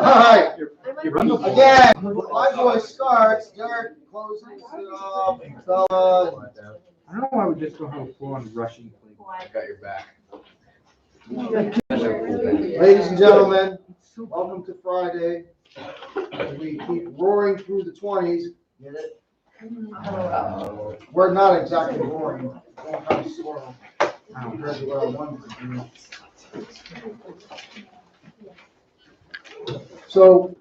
right. Again, my voice starts. Derek closes it off. Fellas. I don't know why we just don't have a full-on Russian play. I got your back. Ladies and gentlemen, welcome to Friday. We keep roaring through the 20s. Get it? We're not exactly roaring. We're kind of slow. Compared to what I wanted to do. So,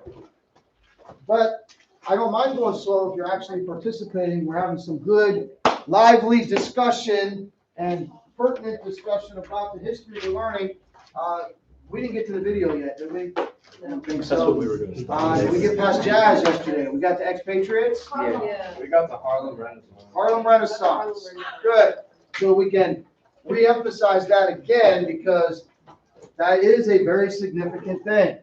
but I don't mind going slow if you're actually participating. We're having some good, lively discussion and pertinent discussion about the history of learning. We didn't get to the video yet, did we? I don't think so. That's what we were doing. Did we get past jazz yesterday? We got the expatriates? Yeah. We got the Harlem Renaissance. Harlem Renaissance. Good. So we can re-emphasize that again because that is a very significant thing.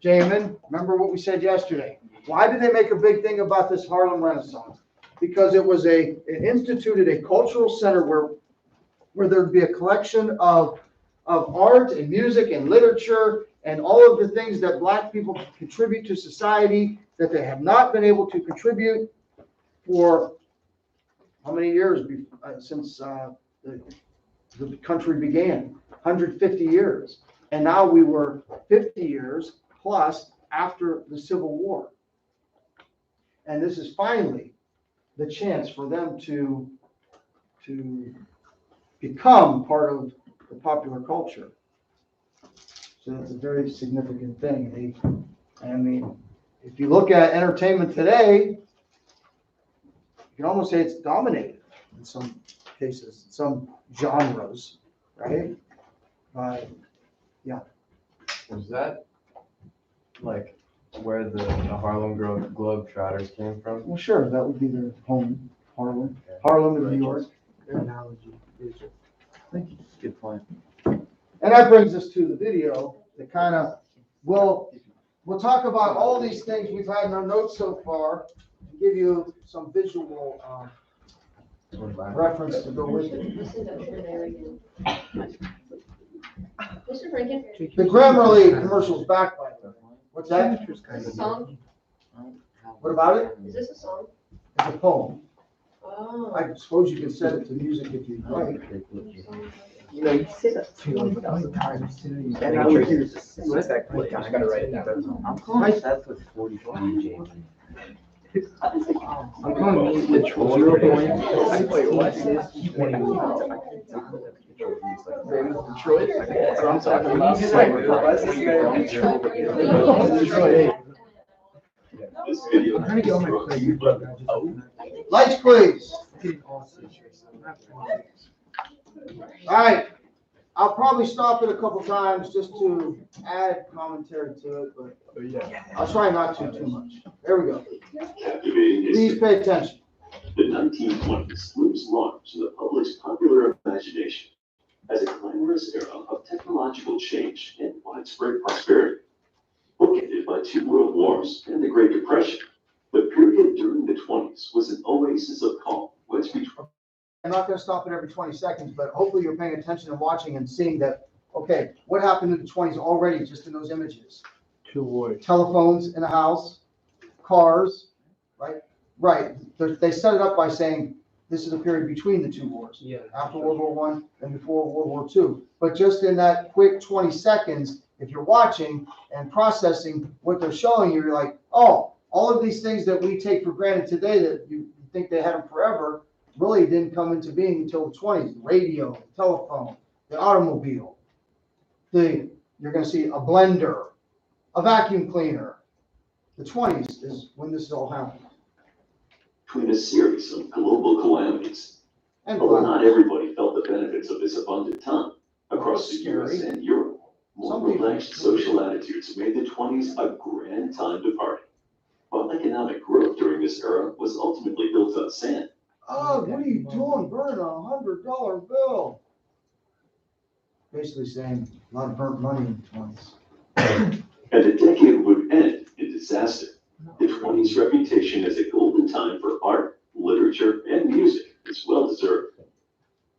Jamin, remember what we said yesterday. Why did they make a big thing about this Harlem Renaissance? Because it was it instituted a cultural center where there'd be a collection of art and music and literature and all of the things that Black people contribute to society that they have not been able to contribute for how many years since the country began? 150 years. And now we were 50 years plus after the Civil War. And this is finally the chance for them to become part of the popular culture. So that's a very significant thing. I mean, if you look at entertainment today, you can almost say it's dominated in some cases, some genres, right? Yeah. Was that like where the Harlem Globetrotters came from? Well, sure, that would be their home, Harlem. Harlem in New York. Their analogy is Thank you. Good point. And that brings us to the video that kind of we'll talk about all these things we've had in our notes so far and give you some visual reference to go with it. Mr. Franken, The Grammarly commercial's back by the way. What's that? is this a song? What about it? Is this a song? It's a poem. Oh. I suppose you can set it to music if you'd like. You know, you say that 2,000 times too. And I I would just hear gotta write it down. I'm calling That's with 45, James. I'm calling me the 0 point. Wait, what? Detroit? That's what I'm talking about. Detroit. I'm trying to get on my plate. Lights, please. All right. I'll probably stop it a couple times just to add commentary to it, but I'll try not to too much. There we go. Please pay attention. The 1920s looms large in the public's popular imagination as a glamorous era of technological change and widespread prosperity. Bookended by 2 world wars and the Great Depression, the period during the 20s was an oasis of calm, wedged between. I'm not going to stop it every 20 seconds, but hopefully you're paying attention and watching and seeing that, okay, what happened in the 20s already just in those images? 2 words. Telephones in the house, cars, right? Right. They set it up by saying this is a period between the 2 wars. Yeah. After World War I and before World War II. But just in that quick 20 seconds, if you're watching and processing what they're showing you, you're like, oh, all of these things that we take for granted today that you think they had them forever really didn't come into being until the 20s. The radio, the telephone, the automobile. You're going to see a blender, a vacuum cleaner. The 20s is when this all happened. Between a series of global calamities. And Although not everybody felt the benefits of this abundant time across the US and Europe, more Some people- relaxed social attitudes made the 20s a grand time to party. While economic growth during this era was ultimately built on sand. Oh, what are you doing burning a $100 bill? Basically saying a lot of burnt money in the 20s. And the decade would end in disaster. The 20s reputation as a golden time for art, literature, and music is well deserved.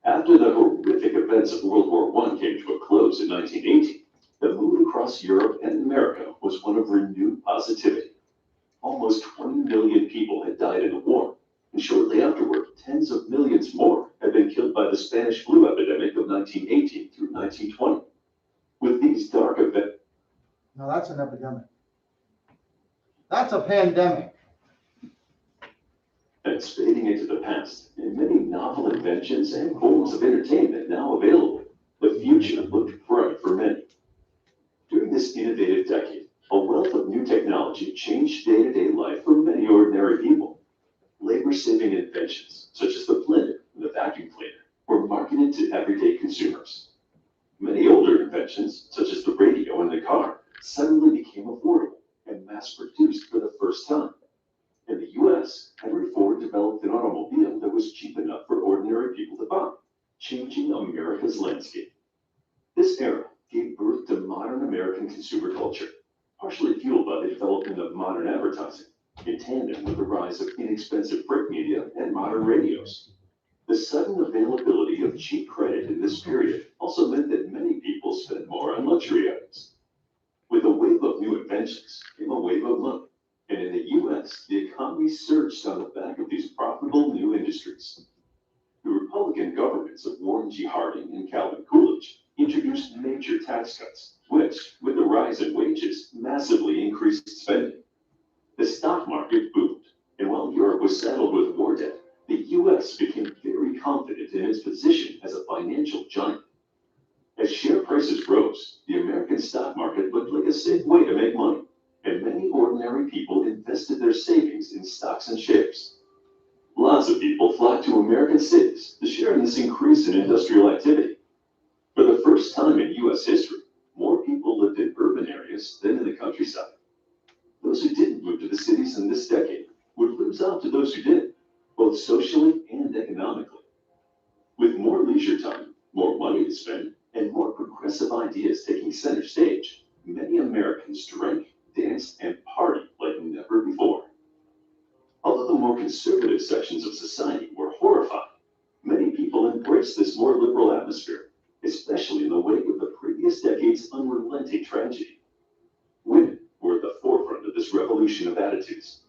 After the horrific events of World War I came to a close in 1918, The mood across Europe and America was one of renewed positivity. Almost 20 million people had died in the war, and shortly afterward, tens of millions more had been killed by the Spanish flu epidemic of 1918 through 1920. With these dark events, No, that's an epidemic. That's a pandemic. fading into the past, and many novel inventions and forms of entertainment now available, the future looked bright for many. During this innovative decade, a wealth of new technology changed day-to-day life for many ordinary people. Labor-saving inventions, such as the blender and the vacuum cleaner, were marketed to everyday consumers. Many older inventions, such as the radio and the car, suddenly became affordable and mass-produced for the first time. In the US, Henry Ford developed an automobile that was cheap enough for ordinary people to buy, changing America's landscape. This era gave birth to modern American consumer culture, partially fueled by the development of modern advertising, in tandem with the rise of inexpensive print media and modern radios. The sudden availability of cheap credit in this period also meant that many people spent more on luxury items. With a wave of new inventions came a wave of money, and in the US, the economy surged on the back of these profitable new industries. The Republican governments of Warren G. Harding and Calvin Coolidge introduced major tax cuts, which, with the rise in wages, massively increased spending. The stock market boomed, and while Europe was saddled with war debt, the US became very confident in its position as a financial giant. As share prices rose, the American stock market looked like a safe way to make money, and many ordinary people invested their savings in stocks and shares. Lots of people flocked to American cities to share in this increase in industrial activity. For the first time in US history, more people lived in urban areas than in the countryside. Those who didn't move to the cities in this decade would lose out to those who did, both socially and economically. With more leisure time, more money to spend, and more progressive ideas taking center stage, many Americans drank, danced, and partied like never before. Although the more conservative sections of society were horrified, many people embraced this more liberal atmosphere, especially in the wake of the previous decade's unrelenting tragedy. Women were at the forefront of this revolution of attitudes.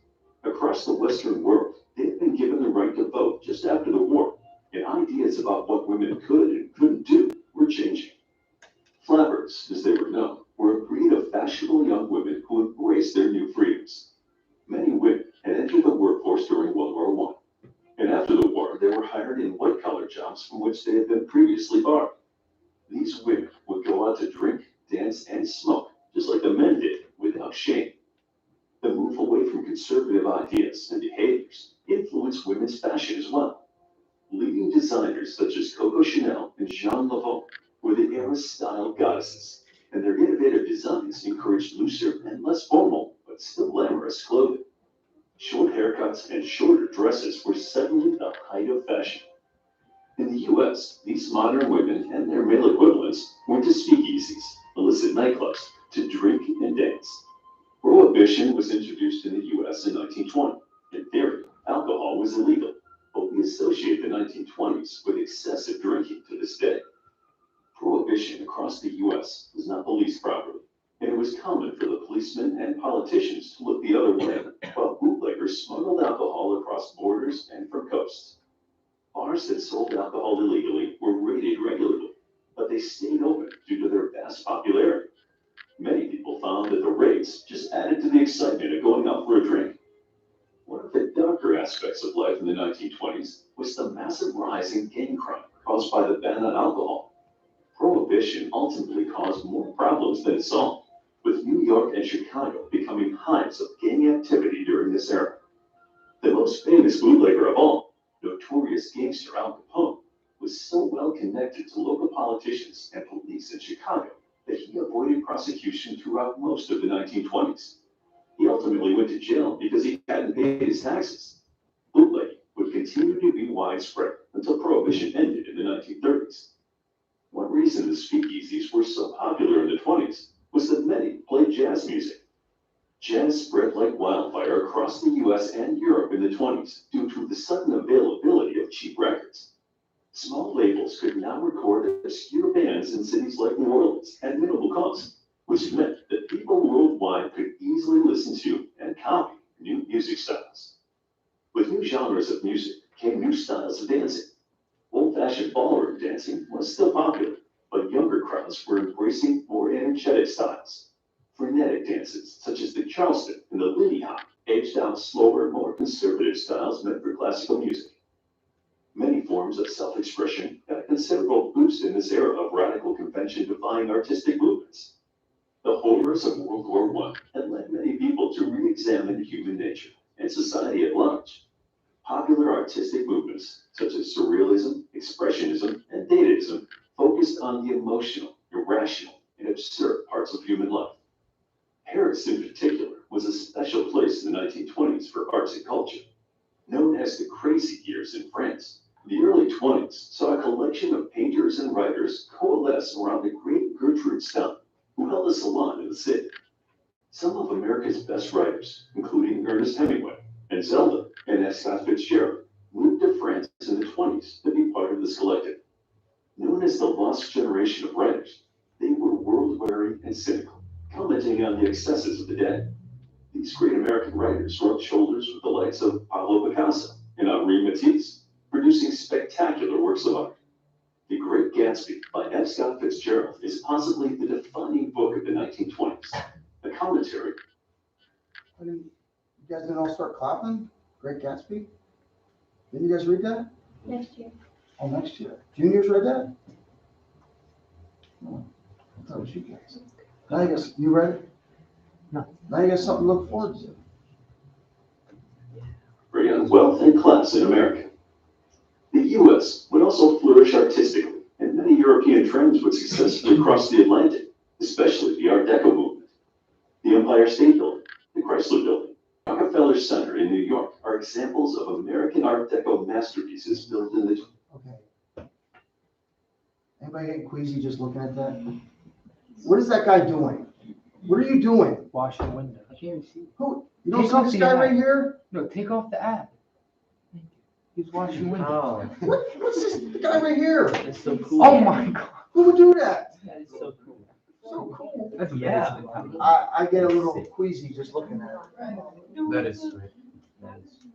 Across the Western world, they had been given the right to vote just after the war, and ideas about what women could and couldn't do were changing. Flappers, as they were known, were a breed of fashionable young women who embraced their new freedoms. Many women had entered the workforce during World War I, and after the war, they were hired in white-collar jobs from which they had been previously barred. These women would go out to drink, dance, and smoke, just like the men did, without shame. The move away from conservative ideas and behaviors influenced women's fashion as well. Leading designers such as Coco Chanel and Jean Laveau were the era's style goddesses, and their innovative designs encouraged looser and less formal, but still glamorous clothing. Short haircuts and shorter dresses were suddenly the height of fashion. In the US, these modern women and their male equivalents went to speakeasies, illicit nightclubs, to drink and dance. Prohibition was introduced in the US in 1920. In theory, alcohol was illegal, but we associate the 1920s with excessive drinking to this day. Prohibition across the US was not policed properly, and it was common for the policemen and politicians to look the other way while bootleggers smuggled alcohol across borders and from coasts. Bars that sold alcohol illegally were raided regularly, but they stayed open due to their vast popularity. Many people found that the raids just added to the excitement of going out for a drink. One of the darker aspects of life in the 1920s was the massive rise in gang crime caused by the ban on alcohol. Prohibition ultimately caused more problems than it solved, with New York and Chicago becoming hives of gang activity during this era. The most famous bootlegger of all, notorious gangster Al Capone, was so well connected to local politicians and police in Chicago that he avoided prosecution throughout most of the 1920s. He ultimately went to jail because he hadn't paid his taxes. Bootlegging would continue to be widespread until Prohibition ended in the 1930s. One reason the speakeasies were so popular in the 20s was that many played jazz music. Jazz spread like wildfire across the US and Europe in the 20s due to the sudden availability of cheap records. Small labels could now record obscure bands in cities like New Orleans at minimal cost, which meant that people worldwide could easily listen to and copy new music styles. With new genres of music came new styles of dancing. Old-fashioned ballroom dancing was still popular, but younger crowds were embracing more energetic styles. Frenetic dances, such as the Charleston and the Lindy Hop, aged out slower, more conservative styles meant for classical music. Many forms of self-expression got a considerable boost in this era of radical convention-defying artistic movements. The horrors of World War I had led many people to re-examine human nature and society at large. Popular artistic movements, such as Surrealism, Expressionism, and Dadaism, focused on the emotional, irrational, and absurd parts of human life. Paris, in particular, was a special place in the 1920s for arts and culture. Known as the Crazy Years in France, the early 20s saw a collection of painters and writers coalesce around the great Gertrude Stein, who held a salon in the city. Some of America's best writers, including Ernest Hemingway and Zelda and F. Scott Fitzgerald, moved to France in the 20s to be part of this collective. Known as the lost generation of writers, they were world-weary and cynical, commenting on the excesses of the day. These great American writers rubbed shoulders with the likes of Pablo Picasso and Henri Matisse, producing spectacular works of art. The Great Gatsby by F. Scott Fitzgerald is possibly the defining book of the 1920s, a commentary. You guys didn't all start clapping? Great Gatsby? Didn't you guys read that? Next year. Oh, next year. Juniors read that? Oh, I thought it was you guys. Now you guys, you read it? No. Now you got something to look forward to. Prey on wealth and class in America. The U.S. would also flourish artistically, and many European trends would successfully cross the Atlantic, especially the Art Deco movement. The Empire State Building, the Chrysler Building, Rockefeller Center in New York are examples of American Art Deco masterpieces built in the. Okay. Anybody getting queasy just looking at that? What is that guy doing? What are you doing? Washing windows. I can't even see. Who? You don't Take see off this the guy ad. right here? No, take off the ad. He's washing windows. What's this guy right here? That's so cool. Oh my god. Who would do that? That is so cool. So cool. That's yeah. I get a little queasy just looking at it. That is sweet.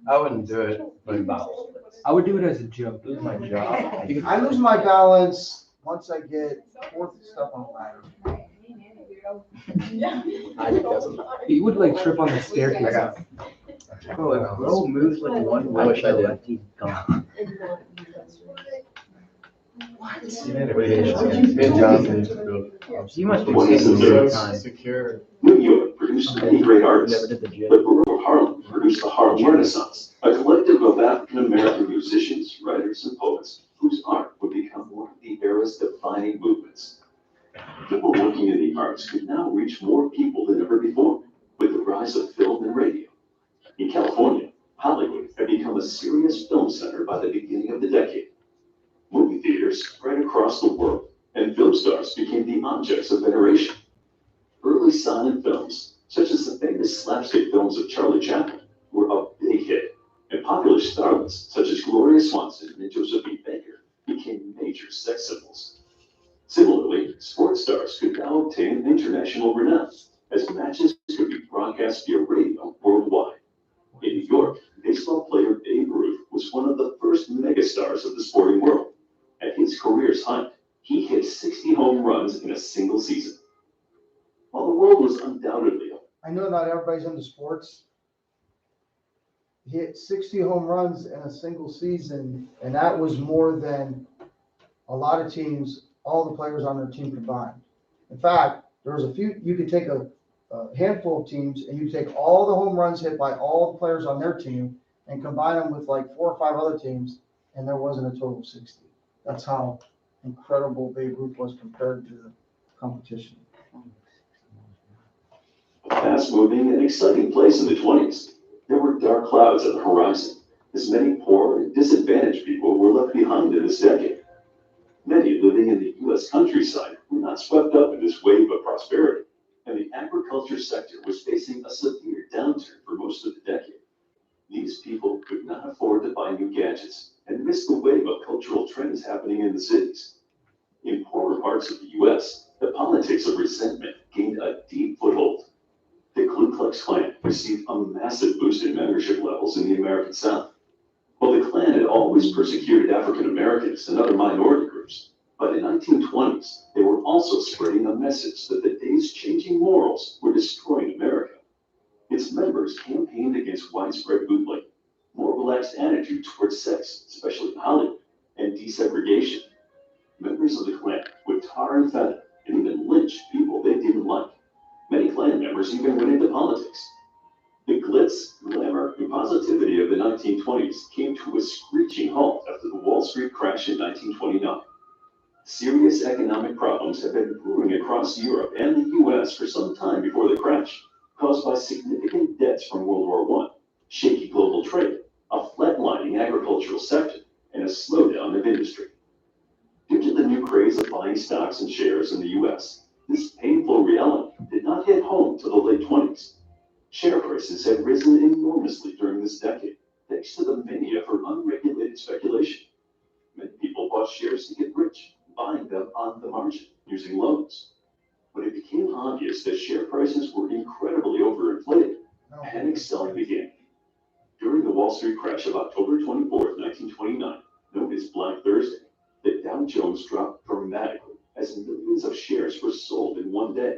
I wouldn't do it, but I would do it as a joke. lose my job. I lose my balance once I get fourth step on the ladder. He would like trip on the staircase. I got- Bro, bro moves like one I wish I did. left, he's gone. Me and Jonathan used to build. You must be What is taking it? your time. Secure. New York produced many great artists. Never did the gym. The Borough of Harlem produced the Harlem Renaissance, a collective of African-American musicians, writers, and poets whose art would become one of the era's defining movements. People working in the arts could now reach more people than ever before with the rise of film and radio. In California, Hollywood had become a serious film center by the beginning of the decade. Movie theaters spread across the world, and film stars became the objects of veneration. Early silent films, such as the famous slapstick films of Charlie Chaplin, were a big hit, and popular starlets such as Gloria Swanson and Josephine Baker became major sex symbols. Similarly, sports stars could now obtain international renown, as matches could be broadcast via radio worldwide. In New York, baseball player Babe Ruth was one of the first megastars of the sporting world. At his career's height, he hit 60 home runs in a single season. While the world was undoubtedly I know not everybody's into sports. He hit 60 home runs in a single season, and that was more than a lot of teams, all the players on their team combined. In fact, there was a few, you could take a handful of teams and you take all the home runs hit by all the players on their team and combine them with like 4 or 5 other teams, and there wasn't a total of 60. That's how incredible Babe Ruth was compared to the competition. a fast-moving and exciting place in the 20s. There were dark clouds at the horizon, as many poor and disadvantaged people were left behind in this decade. Many living in the U.S. countryside were not swept up in this wave of prosperity, and the agriculture sector was facing a severe downturn for most of the decade. These people could not afford to buy new gadgets and missed the wave of cultural trends happening in the cities. In poorer parts of the U.S., the politics of resentment gained a Klux Klan received a massive boost in membership levels in the American South. While the Klan had always persecuted African Americans and other minority groups, by the 1920s, they were also spreading a message that the day's changing morals were destroying America. Its members campaigned against widespread bootlegging, more relaxed attitude towards sex, especially in Hollywood, and desegregation. Members of the Klan would tar and feather and even lynch people they didn't like. Many Klan members even went into politics. The glitz, glamour, and positivity of the 1920s came to a screeching halt after the Wall Street crash in 1929. Serious economic problems had been brewing across Europe and the US for some time before the crash, caused by significant debts from World War I, shaky global trade, a flatlining agricultural sector, and a slowdown of industry. Due to the new craze of buying stocks and shares in the US, this painful reality did not hit home till the late 20s. Share prices had risen enormously during this decade, thanks to the mania for unregulated speculation. Many people bought shares to get rich, buying them on the margin, using loans. When it became obvious that share prices were incredibly overinflated, panic selling began. During the Wall Street crash of October 24, 1929, known as Black Thursday, the Dow Jones dropped dramatically as millions of shares were sold in one day.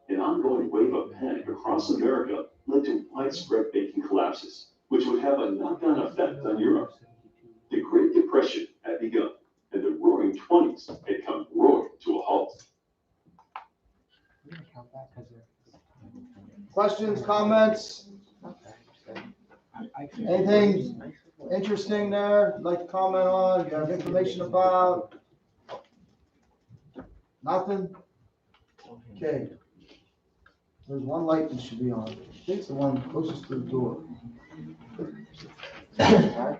An ongoing wave of panic across America led to widespread banking collapses, which would have a knock-on effect on Europe. The Great Depression had begun, and the Roaring '20s had come roaring to a halt. Questions, comments? Anything interesting there you'd like to comment on? You have information about? Nothing? Okay. There's one light that should be on. I think it's the one closest to the door. I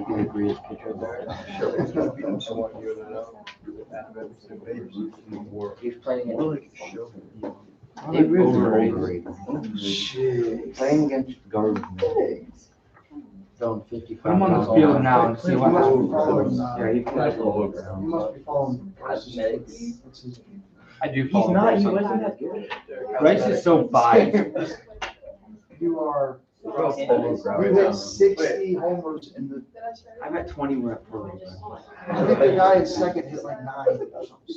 do agree with picture there. He's playing overrated. Shit. Playing against garbage. Throwing 55. Put him on the field now and see what happens. Yeah, he plays all over. You must be following. I do He's follow not, Bryce he on wasn't that. that good. Bryce is so biased. You are, You you hit 60 homers in the, I'm at 20, we're at 4. I think the guy in second hit like 9 or something.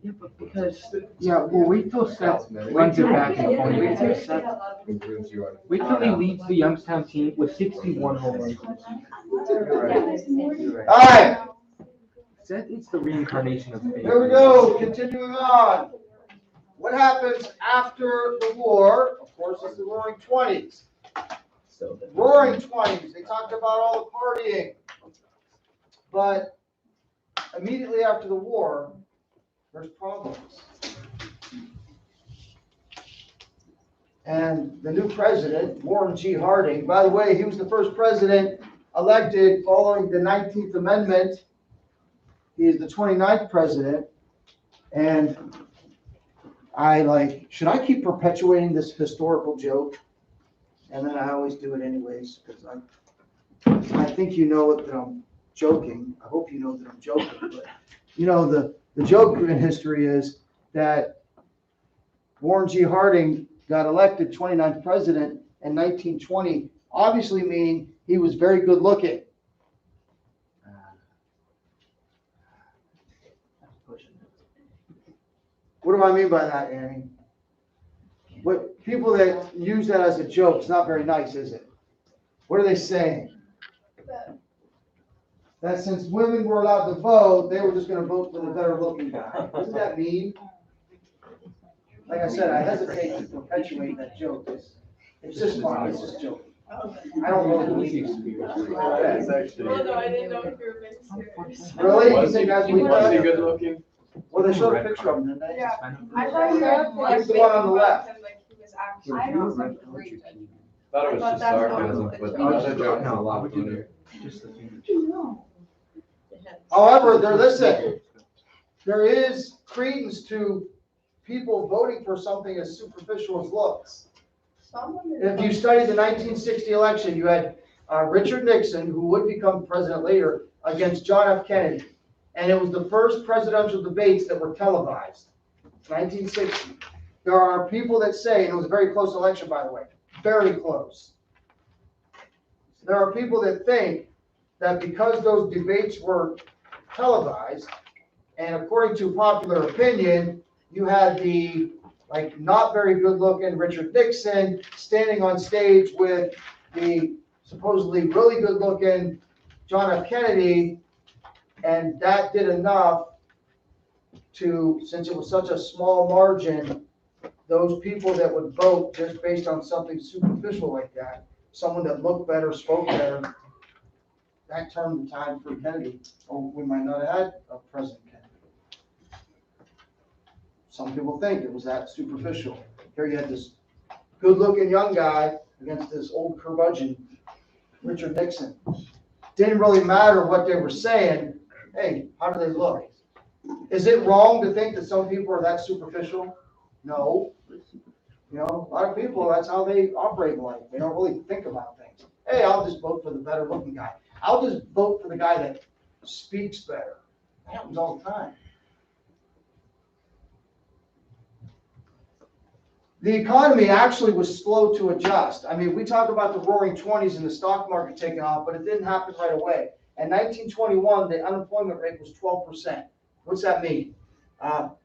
Yeah, but because. Yeah, well, wait till Seth runs it back in 20 Wait till minutes. Seth- Wait till he leads the Youngstown team with 61 home runs. All right, Seth is the reincarnation of faith. here we go, continuing on. What happens after the war? Of course, it's the Roaring '20s. Roaring '20s, they talked about all the partying. But immediately after the war, there's problems. And the new president, Warren G. Harding, by the way, he was the first president elected following the 19th Amendment. He is the 29th president. And should I keep perpetuating this historical joke? And then I always do it anyways, because I think you know that I'm joking. I hope you know that I'm joking, but you know, the joke in history is that Warren G. Harding got elected 29th president in 1920, obviously meaning he was very good looking. What do I mean by that, Annie? What people that use that as a joke, it's not very nice, is it? What are they saying? That since women were allowed to vote, they were just going to vote for the better looking guy. Isn't that mean? Like I said, I hesitate to perpetuate that joke. It's just fun. It's just joking. I don't really believe it. Oh, no, I didn't know if you were minister. Really? You think guys believe Was he that? good looking? Well, they showed a picture of him, didn't they? Yeah. I thought you were like He's the one on the left. him like he was actually not great. Thought it was just sarcasm, but the other joke was a lot we do funnier. just the fingers. However, there is credence to people voting for something as superficial as looks. If you study the 1960 election, you had Richard Nixon, who would become president later, against John F. Kennedy. And it was the first presidential debates that were televised, 1960. There are people that say, and it was a very close election, by the way, very close. There are people that think that because those debates were televised, and according to popular opinion, you had the, like, not very good looking Richard Nixon standing on stage with the supposedly really good looking John F. Kennedy, and that did enough to, since it was such a small margin, those people that would vote just based on something superficial like that, someone that looked better, spoke better, that turned the tide for Kennedy, or we might not have had a President Kennedy. Some people think it was that superficial. Here you had this good-looking young guy against this old curmudgeon, Richard Nixon. Didn't really matter what they were saying. Hey, how do they look? Is it wrong to think that some people are that superficial? No. You know, a lot of people, that's how they operate in life. They don't really think about things. Hey, I'll just vote for the better looking guy. I'll just vote for the guy that speaks better. That happens all the time. The economy actually was slow to adjust. I mean, we talk about the roaring 20s and the stock market taking off, but it didn't happen right away. In 1921, the unemployment rate was 12%. What's that mean?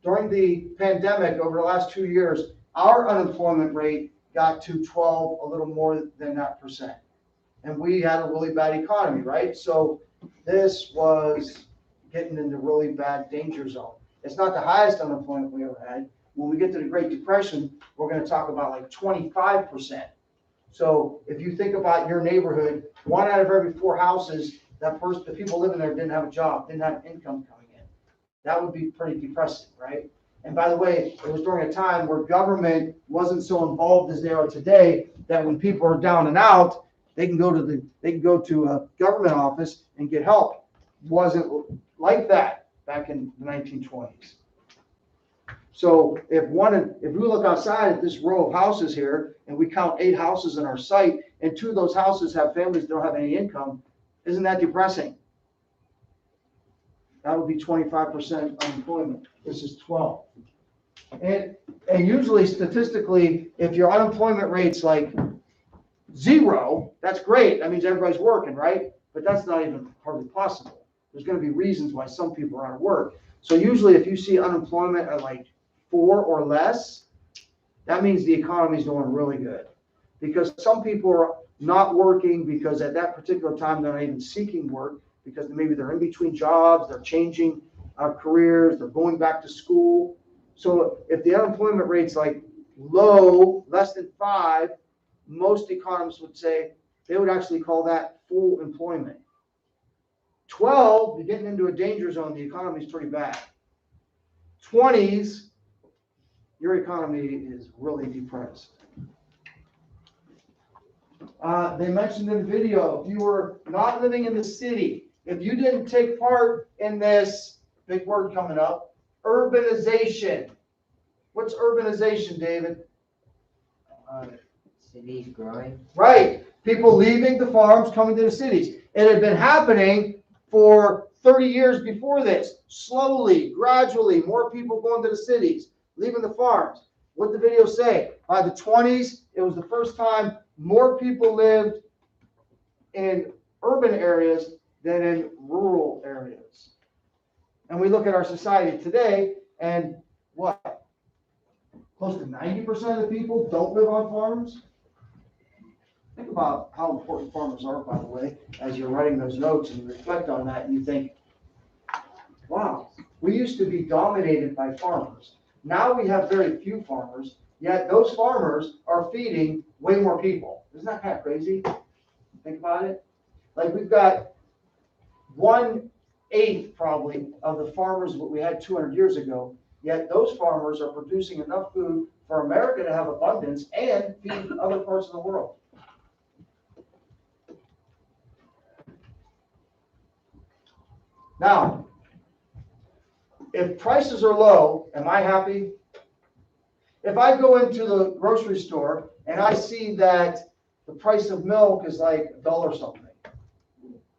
During the pandemic over the last 2 years, our unemployment rate got to 12, a little more than that percent. And we had a really bad economy, right? So this was getting into really bad danger zone. It's not the highest unemployment we ever had. When we get to the Great Depression, we're going to talk about like 25%. So if you think about your neighborhood, 1 out of every 4 houses, the people living there didn't have a job, didn't have income coming in. That would be pretty depressing, right? And by the way, it was during a time where government wasn't so involved as they are today, that when people are down and out, they can go to a government office and get help. Wasn't like that back in the 1920s. So if we look outside at this row of houses here, and we count 8 houses in our site, and 2 of those houses have families that don't have any income, isn't that depressing? That would be 25% unemployment. This is 12. And usually statistically, if your unemployment rate's like 0, that's great. That means everybody's working, right? But that's not even hardly possible. There's going to be reasons why some people are out of work. So usually if you see unemployment at like 4 or less, that means the economy's doing really good. Because some people are not working because at that particular time they're not even seeking work, because maybe they're in between jobs, they're changing careers, they're going back to school. So if the unemployment rate's like low, less than 5, most economists would say they would actually call that full employment. 12, you're getting into a danger zone, the economy is pretty bad. 20s, your economy is really depressed. They mentioned in the video, if you were not living in the city, if you didn't take part in this, big word coming up, urbanization. What's urbanization, David? Cities growing. Right. People leaving the farms, coming to the cities. It had been happening for 30 years before this. Slowly, gradually, more people going to the cities, leaving the farms. What did the video say? By the 20s, it was the first time more people lived in urban areas than in rural areas. And we look at our society today, and what? Close to 90% of the people don't live on farms. Think about how important farmers are, by the way, as you're writing those notes and you reflect on that and you think, wow, we used to be dominated by farmers. Now we have very few farmers, yet those farmers are feeding way more people. Isn't that kind of crazy? Think about it. Like we've got 1/8 probably of the farmers that we had 200 years ago, yet those farmers are producing enough food for America to have abundance and feed other parts of the world. Now, if prices are low, am I happy? If I go into the grocery store and I see that the price of milk is like $1 something,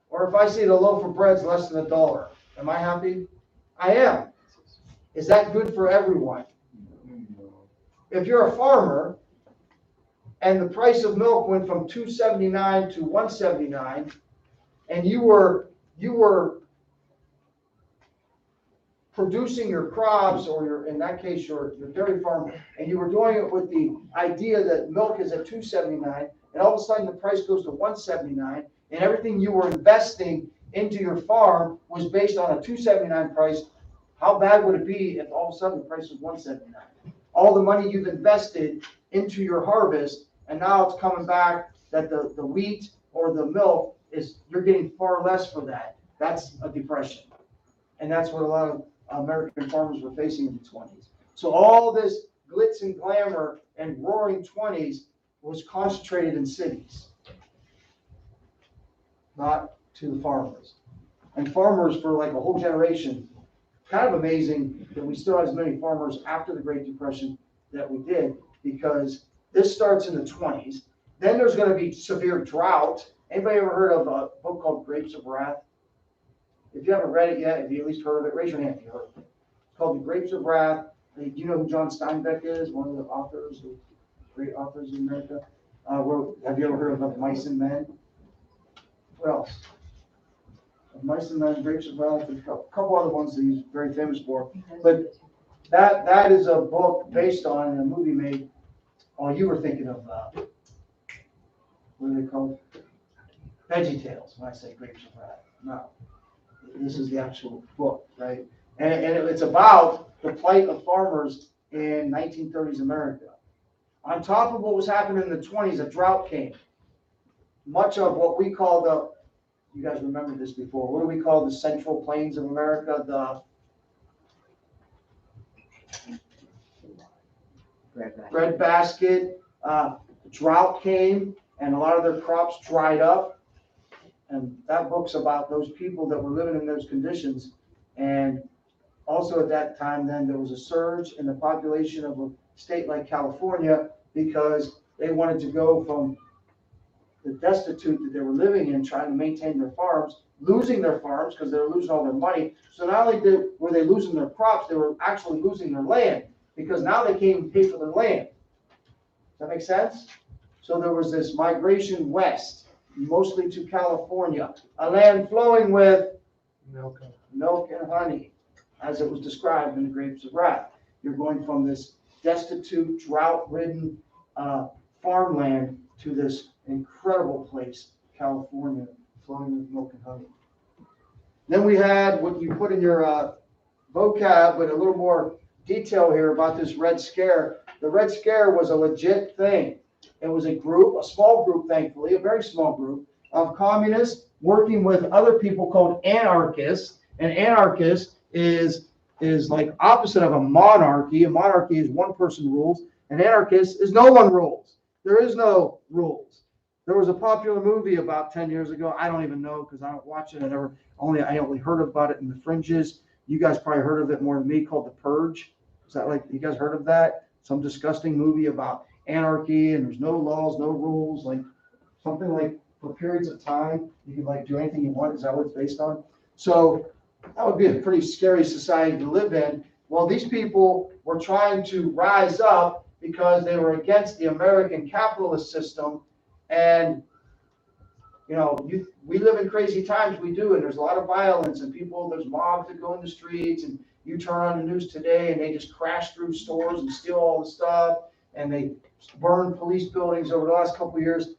or if I see the loaf of bread's less than $1, am I happy? I am. Is that good for everyone? if you're a farmer and the price of milk went from $2.79 to $1.79, and you were producing your crops, or in that case, your dairy farm, and you were doing it with the idea that milk is at $2.79, and all of a sudden the price goes to $1.79, and everything you were investing into your farm was based on a $2.79 price, how bad would it be if all of a sudden the price was $1.79? All the money you've invested into your harvest, and now it's coming back that the wheat or the milk you're getting far less for that. That's a depression. And that's what a lot of American farmers were facing in the 20s. So all this glitz and glamour and roaring 20s was concentrated in cities, not to the farmers. And farmers for like a whole generation, kind of amazing that we still have as many farmers after the Great Depression that we did, because this starts in the 20s. Then there's going to be severe drought. Anybody ever heard of a book called Grapes of Wrath? If you haven't read it yet, if you at least heard of it, raise your hand if you heard of it. It's called The Grapes of Wrath. Do you know who John Steinbeck is? One of the authors, great authors in America. Have you ever heard of Mice and Men? What else? Mice and Men, Grapes of Wrath, a couple other ones that he's very famous for. But that is a book based on a movie made. Oh, you were thinking of what are they called? Veggie Tales. When I say Grapes of Wrath, no. This is the actual book, right? And it's about the plight of farmers in 1930s America. On top of what was happening in the 20s, a drought came. Much of what we call you guys remember this before, what do we call the Central Plains of America? The breadbasket. Drought came, and a lot of their crops dried up. And that book's about those people that were living in those conditions. And also at that time, then there was a surge in the population of a state like California, because they wanted to go from the destitute that they were living in, trying to maintain their farms, losing their farms because they were losing all their money. So not only were they losing their crops, they were actually losing their land, because now they can't even pay for their land. Does that make sense? So there was this migration west, mostly to California, a land flowing with milk and honey, as it was described in the Grapes of Wrath. You're going from this destitute, drought-ridden farmland to this incredible place, California, flowing with milk and honey. Then we had what you put in your vocab, but a little more detail here about this Red Scare. The Red Scare was a legit thing. It was a small group, thankfully, a very small group of communists working with other people called anarchists. And anarchist is like opposite of a monarchy. A monarchy is one person rules. An anarchist is no one rules. There is no rules. There was a popular movie about 10 years ago. I don't even know because I don't watch it. I only heard about it in the fringes. You guys probably heard of it more than me, called The Purge. Is that like, you guys heard of that? Some disgusting movie about anarchy, and there's no laws, no rules, like something like for periods of time, you can like do anything you want. Is that what it's based on? So that would be a pretty scary society to live in. Well, these people were trying to rise up because they were against the American capitalist system. And, we live in crazy times, we do, and there's a lot of violence and there's mobs that go in the streets, and you turn on the news today and they just crash through stores and steal all the stuff, and they burn police buildings over the last couple of years.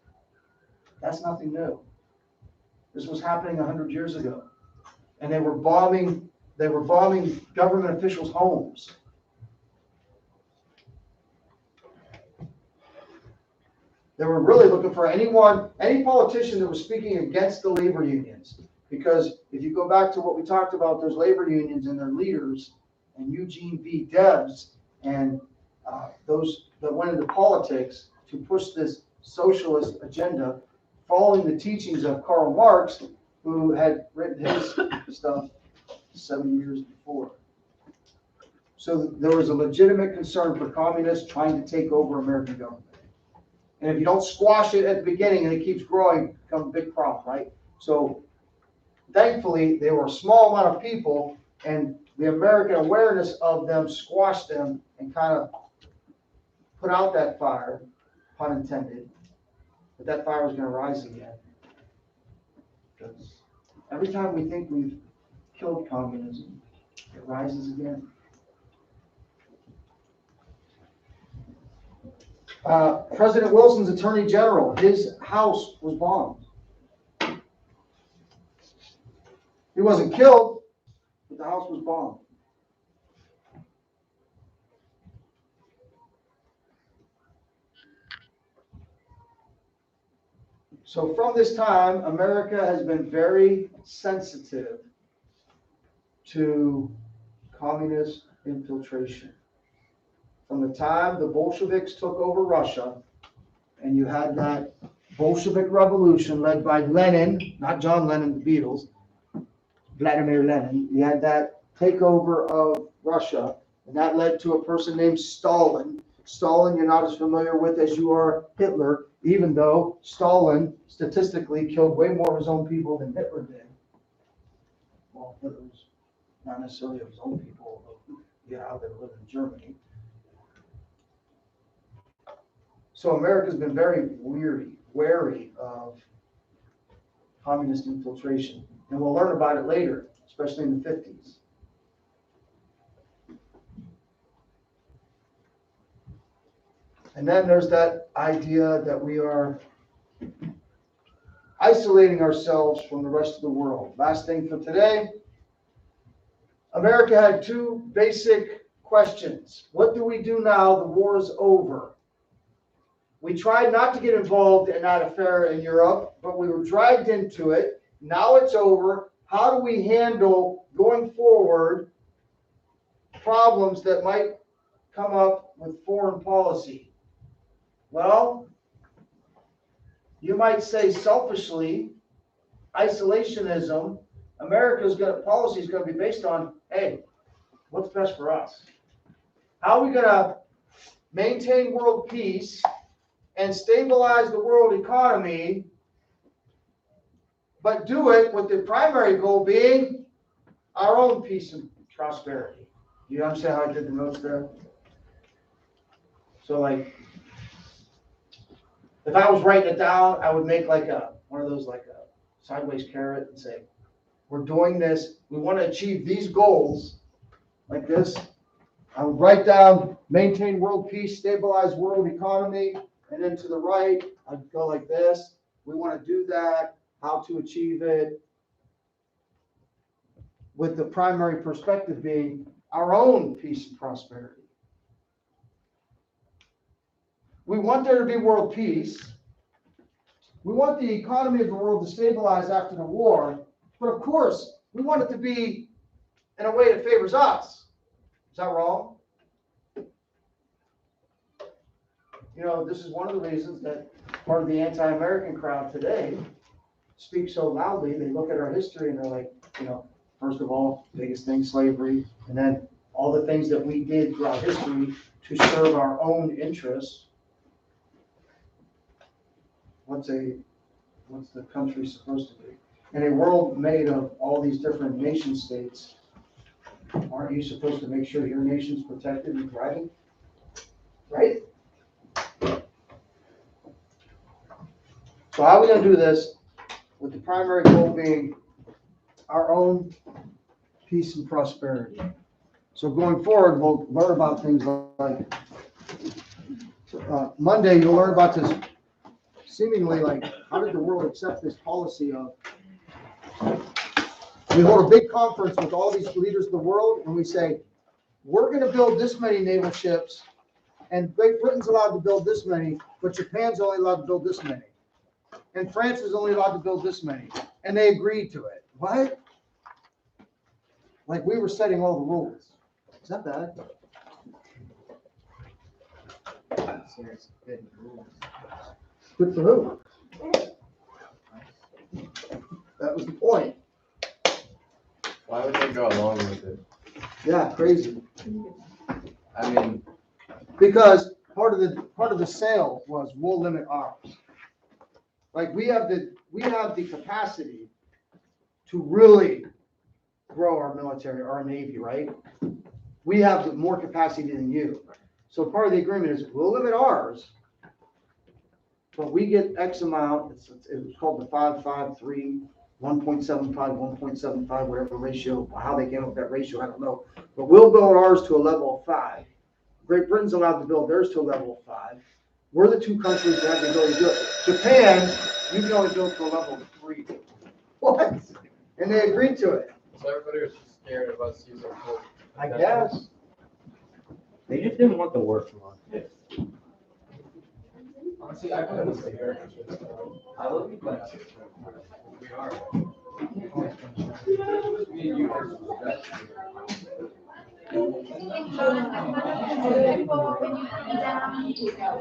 That's nothing new. This was happening 100 years ago. And they were bombing government officials' homes. They were really looking for any politician that was speaking against the labor unions. Because if you go back to what we talked about, those labor unions and their leaders, and Eugene V. Debs, and those that went into politics to push this socialist agenda, following the teachings of Karl Marx, who had written his stuff 70 years before. So there was a legitimate concern for communists trying to take over American government. And if you don't squash it at the beginning and it keeps growing, it becomes a big problem, right? So thankfully, they were a small amount of people, and the American awareness of them squashed them and kind of put out that fire, pun intended, but that fire was gonna rise again. Because every time we think we've killed communism, it rises again. President Wilson's attorney general, his house was bombed. He wasn't killed, but the house was bombed. So from this time, America has been very sensitive to communist infiltration. From the time the Bolsheviks took over Russia, and you had that Bolshevik revolution led by Lenin, not John Lennon, the Beatles, Vladimir Lenin, you had that takeover of Russia, and that led to a person named Stalin. Stalin, you're not as familiar with as you are Hitler, even though Stalin statistically killed way more of his own people than Hitler did. Well, Hitler was not necessarily of his own people, but yeah, out there living in Germany. So America's been very wary of communist infiltration, and we'll learn about it later, especially in the 50s. And then there's that idea that we are isolating ourselves from the rest of the world. Last thing for today, America had two basic questions. What do we do now the war is over? We tried not to get involved in that affair in Europe, but we were dragged into it. Now it's over. How do we handle going forward problems that might come up with foreign policy? Well, you might say selfishly, isolationism, America's policy is going to be based on, hey, what's best for us? How are we going to maintain world peace and stabilize the world economy, but do it with the primary goal being our own peace and prosperity? You understand how I did the notes there? So like, if I was writing it down, I would make like one of those like a sideways carrot and say, we're doing this, we want to achieve these goals like this. I would write down maintain world peace, stabilize world economy, and then to the right, I'd go like this. We want to do that, how to achieve it, with the primary perspective being our own peace and prosperity. We want there to be world peace. We want the economy of the world to stabilize after the war. But of course, we want it to be in a way that favors us. Is that wrong? You know, this is one of the reasons that part of the anti-American crowd today speaks so loudly. They look at our history and they're like, you know, first of all, biggest thing, slavery, and then all the things that we did throughout history to serve our own interests. What's the country supposed to be? In a world made of all these different nation states, aren't you supposed to make sure your nation's protected and thriving? Right? So how are we going to do this with the primary goal being our own peace and prosperity? So going forward, we'll learn about things like Monday, you'll learn about this seemingly like, how did the world accept this policy of, we hold a big conference with all these leaders of the world and we say, we're going to build this many naval ships and Great Britain's allowed to build this many, but Japan's only allowed to build this many. And France is only allowed to build this many. And they agreed to it. What? Like we were setting all the rules. Is that bad? Good for who? That was the point. Why would they go along with it? Yeah, crazy. I mean, Because part of the sale was we'll limit ours. Like we have the capacity to really grow our military, our Navy, right? We have more capacity than you. So part of the agreement is we'll limit ours, but we get X amount, it's called the 553, 1.75, 1.75, whatever ratio, how they came up with that ratio, I don't know. But we'll build ours to a level of 5. Great Britain's allowed to build theirs to a level of 5. We're the two countries that have the ability to do it. Japan, you can only build to a level of 3. What? And they agreed to it. So everybody was just scared of us using full. I guess. They just didn't want the work from us. Honestly, I couldn't stay here. I love you, but. We are.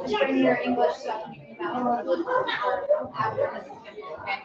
Just bring your English stuff. After this, okay?